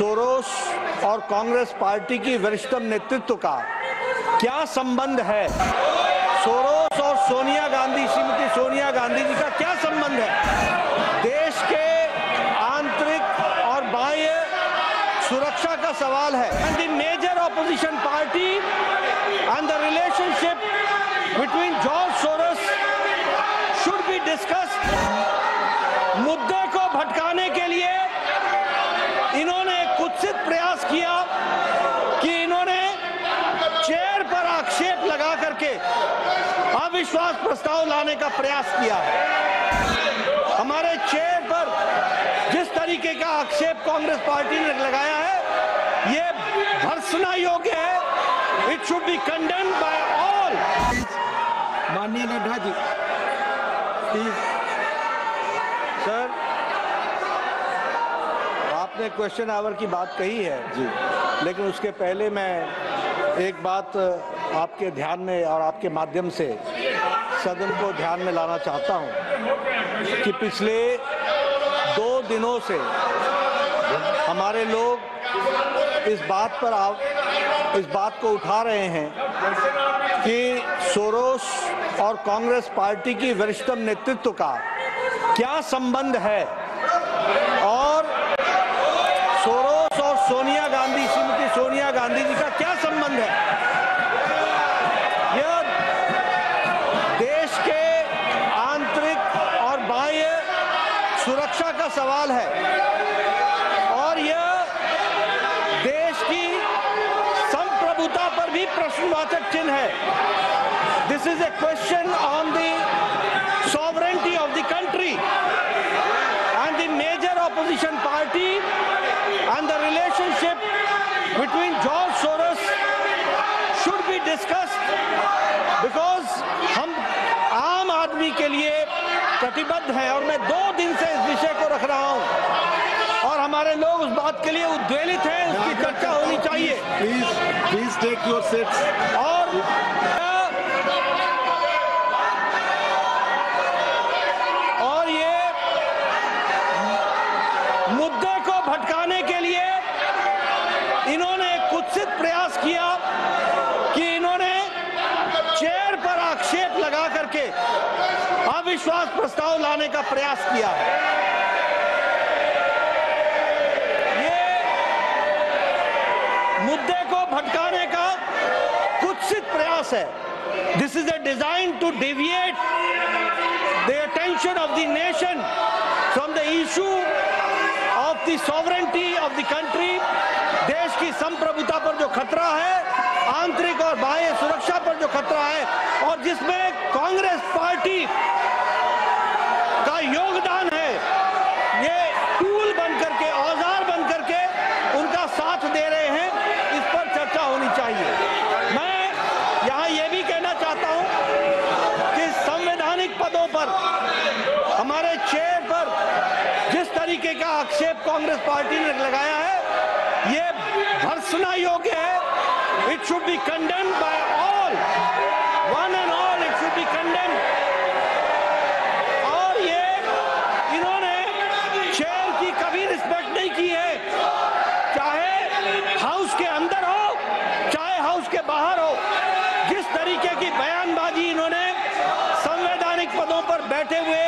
Soros और Congress party की वरिष्ठतम नेतृत्व का क्या संबंध है? सोरोस और सोनिया गांधी, श्रीमती सोनिया गांधी जी का क्या संबंध है? देश के आंतरिक और बाह्य सुरक्षा का सवाल है। And the major opposition party and the relationship between George Soros should be discussed. मुद्दे को भटकाने के लिए इन्होंने एक कुत्सित प्रयास किया कि इन्होंने चेयर पर आक्षेप लगा करके अविश्वास प्रस्ताव लाने का प्रयास किया। हमारे चेयर पर जिस तरीके का आक्षेप कांग्रेस पार्टी ने लगाया है, ये भर्त्सना योग्य है। It should be condemned by all. माननीय नड्डा जी, प्लीज। सर, आपने क्वेश्चन आवर की बात कही है जी, लेकिन उसके पहले मैं एक बात आपके ध्यान में और आपके माध्यम से सदन को ध्यान में लाना चाहता हूं कि पिछले 2 दिनों से हमारे लोग इस बात को उठा रहे हैं कि सोरोस और कांग्रेस पार्टी की वरिष्ठतम नेतृत्व का क्या संबंध है और सोरोस और सोनिया गांधी, श्रीमती सोनिया गांधी जी का क्या संबंध है। यह देश के आंतरिक और बाह्य सुरक्षा का सवाल है और यह देश की संप्रभुता पर भी प्रश्नवाचक चिन्ह है। This is A question on the sovereignty of the country, and the major opposition party and the relationship between George Soros should be discussed, because हम आम आदमी के लिए प्रतिबद्ध हैं और मैं 2 दिन से इस विषय को रख रहा हूं और हमारे लोग उस बात के लिए उद्वेलित हैं। उसकी चर्चा होनी चाहिए। Please take your seats. और ये मुद्दे को भटकाने के लिए इन्होंने एक कुत्सित प्रयास किया कि इन्होंने चेयर पर आक्षेप लगा करके अविश्वास प्रस्ताव लाने का प्रयास किया। ये मुद्दे को भटकाने का कुत्सित प्रयास है। This is a design to deviate the attention of the nation from the issue of the sovereignty of the country। देश की संप्रभुता पर जो खतरा है, आंतरिक और बाह्य सुरक्षा पर जो खतरा है और जिसमें कांग्रेस पार्टी का योगदान है, ये टूल बनकर के, औजार बनकर के उनका साथ दे रहे हैं। इस पर चर्चा होनी चाहिए। मैं यहाँ ये भी कहना चाहता हूँ कि संवैधानिक पदों पर हमारे चेयर पर जिस तरीके का आक्षेप कांग्रेस पार्टी ने लगाया है, ये भर्त्सना योग्य है। It should be condemned by all, one and all. It should be condemned. और ये इन्होंने चेयर की कभी रिस्पेक्ट नहीं की है, चाहे हाउस के अंदर हो चाहे हाउस के बाहर हो। जिस तरीके की बयानबाजी इन्होंने संवैधानिक पदों पर बैठे हुए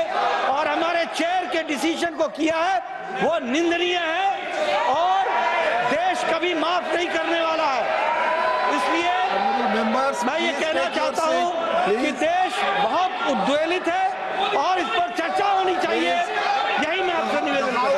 और हमारे चेयर के डिसीजन को किया है, वो निंदनीय है और देश कभी माफ नहीं करने वाला है। इसलिए मैं ये कहना चाहता हूँ कि देश बहुत उद्वेलित है और इस पर चर्चा होनी चाहिए। यही मैं आपसे निवेदन करता हूँ।